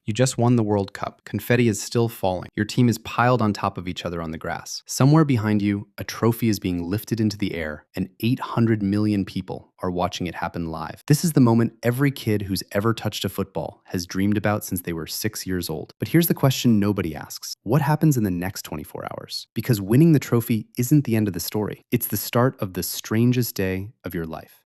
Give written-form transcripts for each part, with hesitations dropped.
You just won the World Cup. Confetti is still falling. Your team is piled on top of each other on the grass. Somewhere behind you, a trophy is being lifted into the air, and 800 million people are watching it happen live. This is the moment every kid who's ever touched a football has dreamed about since they were 6 years old. But here's the question nobody asks. What happens in the next 24 hours? Because winning the trophy isn't the end of the story. It's the start of the strangest day of your life.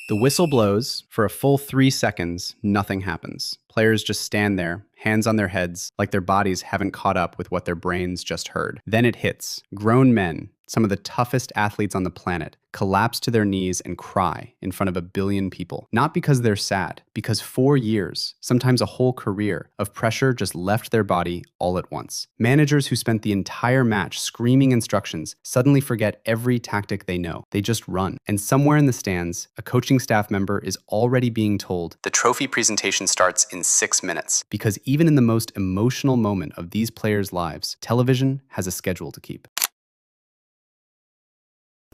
The whistle blows. For a full 3 seconds, nothing happens. Players just stand there, hands on their heads, like their bodies haven't caught up with what their brains just heard. Then it hits. Grown men, some of the toughest athletes on the planet, collapse to their knees and cry in front of 1 billion people. Not because they're sad, because 4 years, sometimes a whole career, of pressure just left their body all at once. Managers who spent the entire match screaming instructions suddenly forget every tactic they know. They just run. And somewhere in the stands, a coaching staff member is already being told, "The trophy presentation starts in 6 minutes." Because even in the most emotional moment of these players' lives, television has a schedule to keep.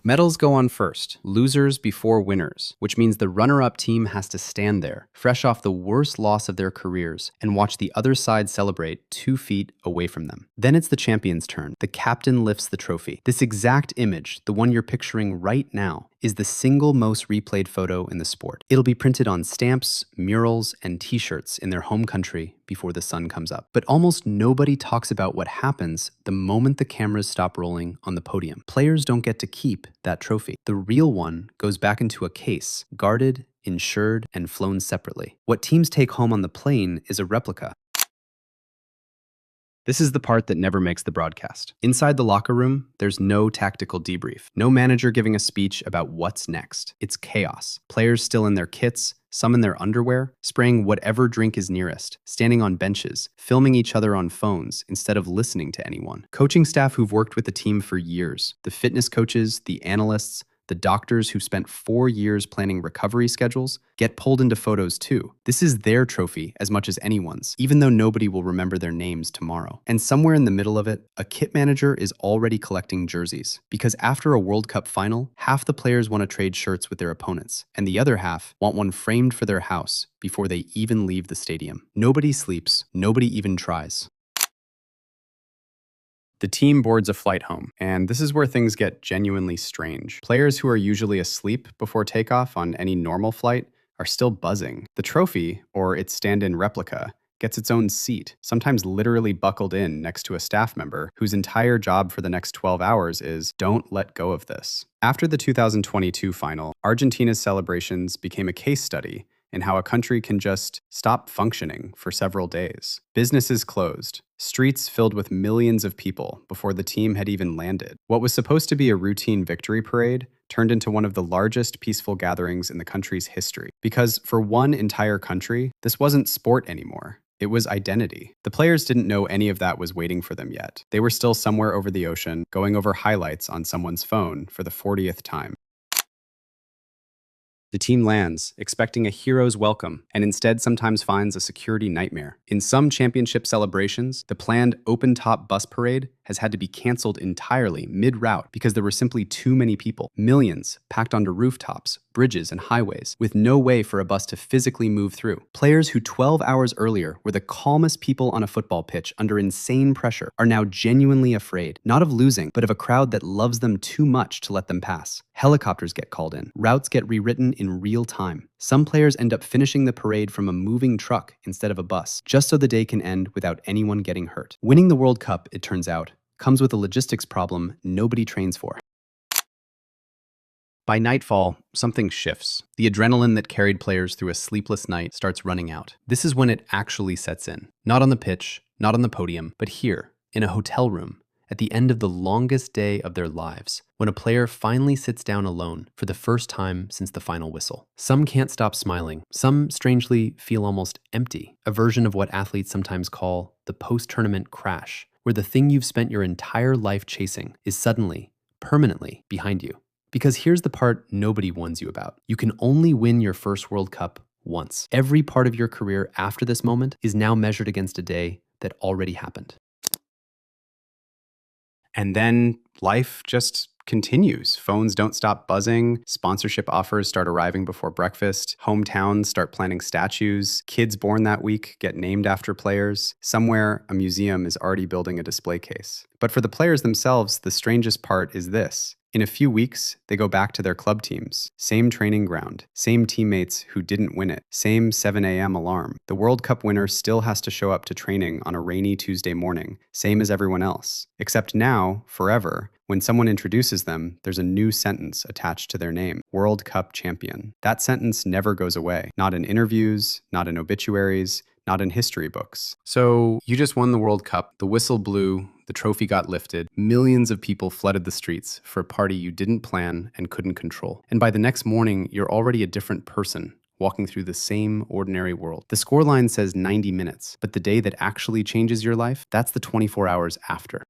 Medals go on first, losers before winners, which means the runner-up team has to stand there, fresh off the worst loss of their careers, and watch the other side celebrate 2 feet away from them. Then it's the champion's turn. The captain lifts the trophy. This exact image, the one you're picturing right now, is the single most replayed photo in the sport. It'll be printed on stamps, murals, and t-shirts in their home country before the sun comes up. But almost nobody talks about what happens the moment the cameras stop rolling on the podium. Players don't get to keep that trophy. The real one goes back into a case, guarded, insured, and flown separately. What teams take home on the plane is a replica. This is the part that never makes the broadcast. Inside the locker room, there's no tactical debrief. No manager giving a speech about what's next. It's chaos. Players still in their kits, some in their underwear, spraying whatever drink is nearest, standing on benches, filming each other on phones instead of listening to anyone. Coaching staff who've worked with the team for years, the fitness coaches, the analysts, the doctors who've spent 4 years planning recovery schedules get pulled into photos too. This is their trophy as much as anyone's, even though nobody will remember their names tomorrow. And somewhere in the middle of it, a kit manager is already collecting jerseys. Because after a World Cup final, half the players want to trade shirts with their opponents, and the other half want one framed for their house before they even leave the stadium. Nobody sleeps, nobody even tries. The team boards a flight home, and this is where things get genuinely strange. Players who are usually asleep before takeoff on any normal flight are still buzzing. The trophy, or its stand-in replica, gets its own seat, sometimes literally buckled in next to a staff member whose entire job for the next 12 hours is, "Don't let go of this." After the 2022 final, Argentina's celebrations became a case study in how a country can just stop functioning for several days. Businesses closed, streets filled with millions of people before the team had even landed. What was supposed to be a routine victory parade turned into one of the largest peaceful gatherings in the country's history. Because for one entire country, this wasn't sport anymore. It was identity. The players didn't know any of that was waiting for them yet. They were still somewhere over the ocean, going over highlights on someone's phone for the 40th time. The team lands, expecting a hero's welcome, and instead sometimes finds a security nightmare. In some championship celebrations, the planned open-top bus parade has had to be canceled entirely mid-route because there were simply too many people. Millions packed onto rooftops, bridges, and highways, with no way for a bus to physically move through. Players who 12 hours earlier were the calmest people on a football pitch under insane pressure are now genuinely afraid, not of losing, but of a crowd that loves them too much to let them pass. Helicopters get called in. Routes get rewritten in real time. Some players end up finishing the parade from a moving truck instead of a bus, just so the day can end without anyone getting hurt. Winning the World Cup, it turns out, comes with a logistics problem nobody trains for. By nightfall, something shifts. The adrenaline that carried players through a sleepless night starts running out. This is when it actually sets in. Not on the pitch, not on the podium, but here, in a hotel room, at the end of the longest day of their lives, when a player finally sits down alone for the first time since the final whistle. Some can't stop smiling. Some, strangely, feel almost empty, a version of what athletes sometimes call the post-tournament crash, where the thing you've spent your entire life chasing is suddenly, permanently behind you. Because here's the part nobody warns you about. You can only win your first World Cup once. Every part of your career after this moment is now measured against a day that already happened. And then life just continues. Phones don't stop buzzing, sponsorship offers start arriving before breakfast, hometowns start planning statues, kids born that week get named after players. Somewhere, a museum is already building a display case. But for the players themselves, the strangest part is this. In a few weeks, they go back to their club teams. Same training ground, same teammates who didn't win it, same 7 a.m. alarm. The World Cup winner still has to show up to training on a rainy Tuesday morning, same as everyone else. Except now, forever, when someone introduces them, there's a new sentence attached to their name, World Cup champion. That sentence never goes away, not in interviews, not in obituaries, not in history books. So you just won the World Cup, the whistle blew, the trophy got lifted, millions of people flooded the streets for a party you didn't plan and couldn't control. And by the next morning, you're already a different person, walking through the same ordinary world. The scoreline says 90 minutes, but the day that actually changes your life, that's the 24 hours after.